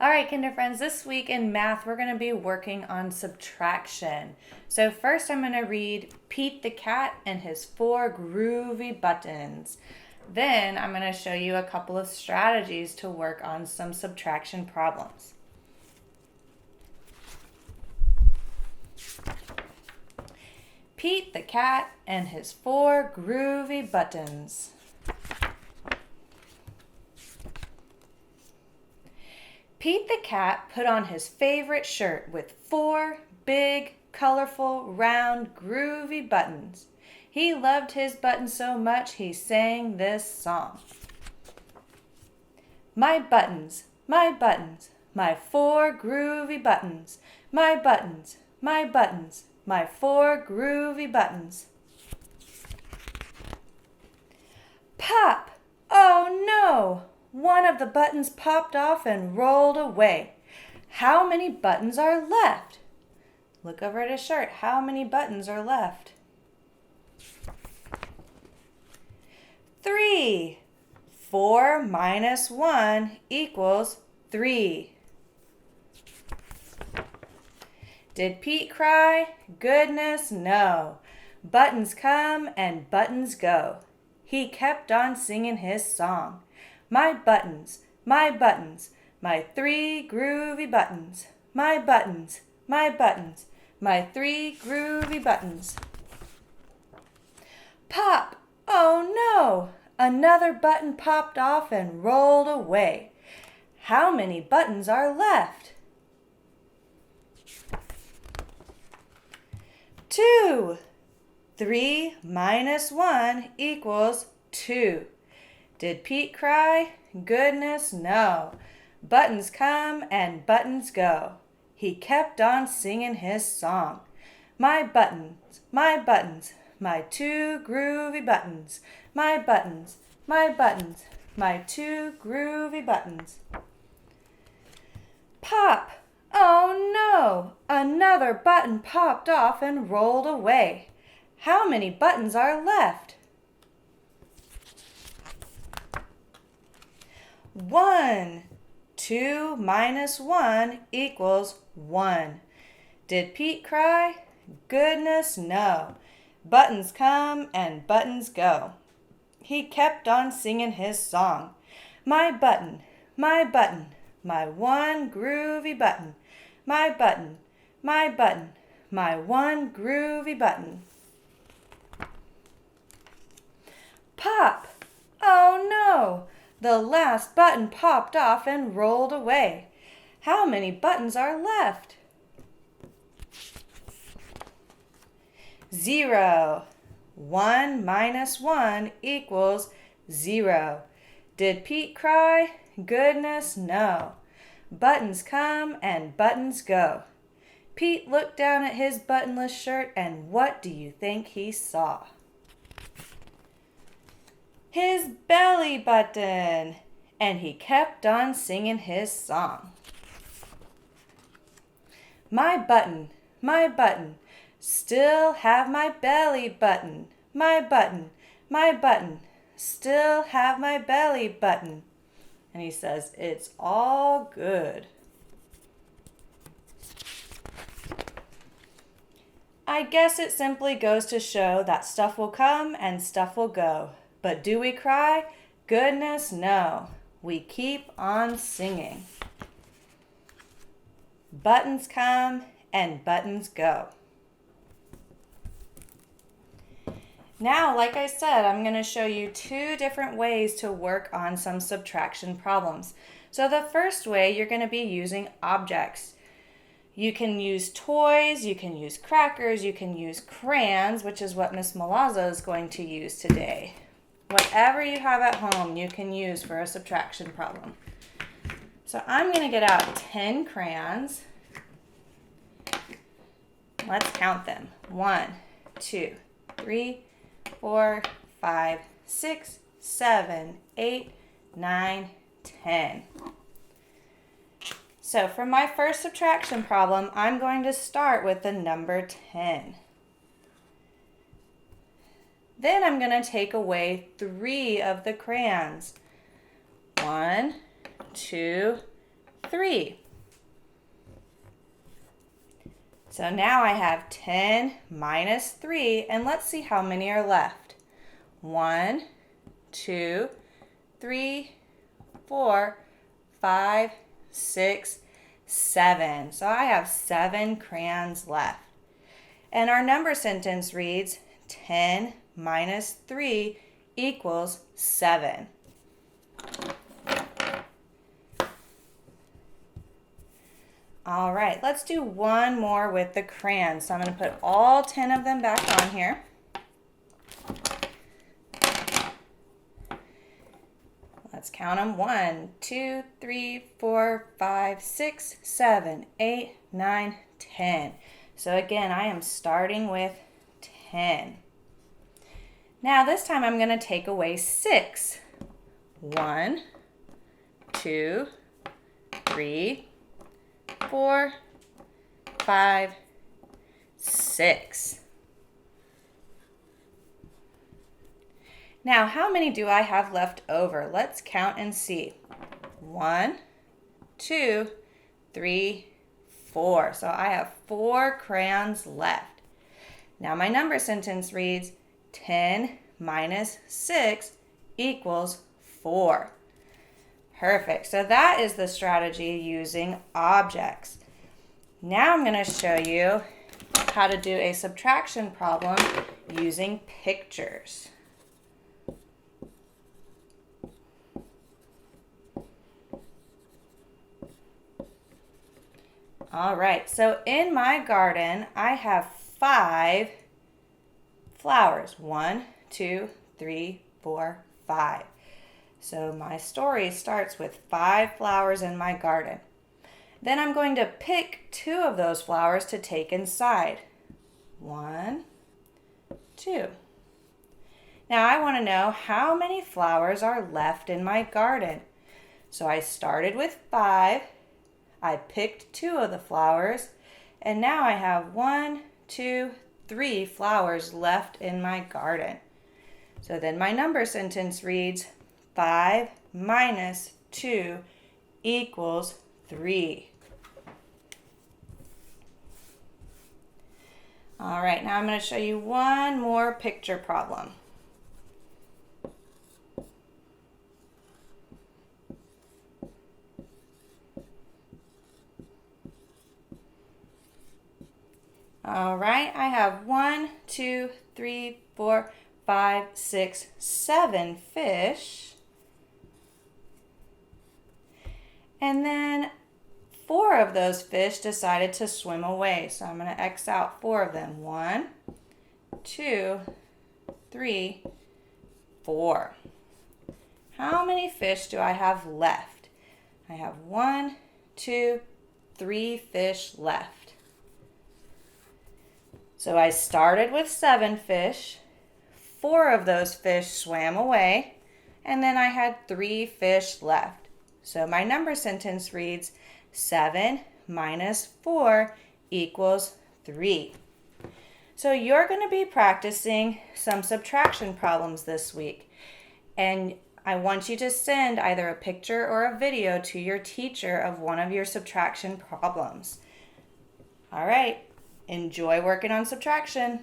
All right, kinder friends, this week in math, we're going to be working on subtraction. So first I'm going to read Pete the Cat and his 4 groovy buttons. Then I'm going to show you a couple of strategies to work on some subtraction problems. Pete the Cat and his 4 groovy buttons. Pete the Cat put on his favorite shirt with 4 big, colorful, round, groovy buttons. He loved his buttons so much he sang this song. My 4 groovy buttons. My 4 groovy buttons. Pop! Oh no! One of the buttons popped off and rolled away. How many buttons are left? Look over at his shirt. How many buttons are left? 3. 4 minus 1 equals 3. Did Pete cry? Goodness, no. Buttons come and buttons go. He kept on singing his song. My 3 groovy buttons. My 3 groovy buttons. Pop! Oh no! Another button popped off and rolled away. How many buttons are left? 2. 3 minus 1 equals 2. Did Pete cry? Goodness, no. Buttons come and buttons go. He kept on singing his song. My 2 groovy buttons. My 2 groovy buttons. Pop! Oh no! Another button popped off and rolled away. How many buttons are left? 1. 2 minus 1 equals 1. Did Pete cry? Goodness, no. Buttons come and buttons go. He kept on singing his song. My 1 groovy button. My 1 groovy button. Pop! Oh no! The last button popped off and rolled away. How many buttons are left? 0. 1 minus 1 equals 0. Did Pete cry? Goodness, no. Buttons come and buttons go. Pete looked down at his buttonless shirt, and what do you think he saw? His belly button, and he kept on singing his song. My button, still have my belly button. My button, still have my belly button. And he says, it's all good. I guess it simply goes to show that stuff will come and stuff will go. But do we cry? Goodness, no. We keep on singing. Buttons come and buttons go. Now, like I said, I'm going to show you 2 different ways to work on some subtraction problems. So the first way, you're going to be using objects. You can use toys, you can use crackers, you can use crayons, which is what Miss Milazzo is going to use today. Whatever you have at home, you can use for a subtraction problem. So I'm going to get out 10 crayons. Let's count them. 1, 2, 3, 4, 5, 6, 7, 8, 9, 10. So for my first subtraction problem, I'm going to start with the number 10. Then I'm going to take away 3 of the crayons. 1, 2, 3. So now I have 10 minus 3, and let's see how many are left. 1, 2, 3, 4, 5, 6, 7. So I have 7 crayons left. And our number sentence reads 10 minus 3 equals 7. All right, let's do one more with the crayons. So I'm going to put all 10 of them back on here. Let's count them. 1, 2, 3, 4, 5, 6, 7, 8, 9, 10. So again, I am starting with 10. Now this time I'm going to take away 6. 1, 2, 3, 4, 5, 6. Now, how many do I have left over? Let's count and see. 1, 2, 3, 4. So I have 4 crayons left. Now my number sentence reads 10 minus 6 equals 4. Perfect. So that is the strategy using objects. Now I'm going to show you how to do a subtraction problem using pictures. All right, so in my garden, I have 5 flowers. 1, 2, 3, 4, 5. So my story starts with 5 flowers in my garden. Then I'm going to pick 2 of those flowers to take inside. 1, 2. Now I want to know how many flowers are left in my garden. So I started with 5. I picked 2 of the flowers, and now I have 1, 2, 3 flowers left in my garden. So then my number sentence reads 5 minus 2 equals 3. All right, now I'm going to show you one more picture problem. All right, I have 1, 2, 3, 4, 5, 6, 7 fish. And then 4 of those fish decided to swim away. So I'm going to X out 4 of them. 1, 2, 3, 4. How many fish do I have left? I have 1, 2, 3 fish left. So I started with 7 fish. 4 of those fish swam away, and then I had 3 fish left. So my number sentence reads 7 minus 4 equals 3. So you're going to be practicing some subtraction problems this week. And I want you to send either a picture or a video to your teacher of one of your subtraction problems. All right, enjoy working on subtraction.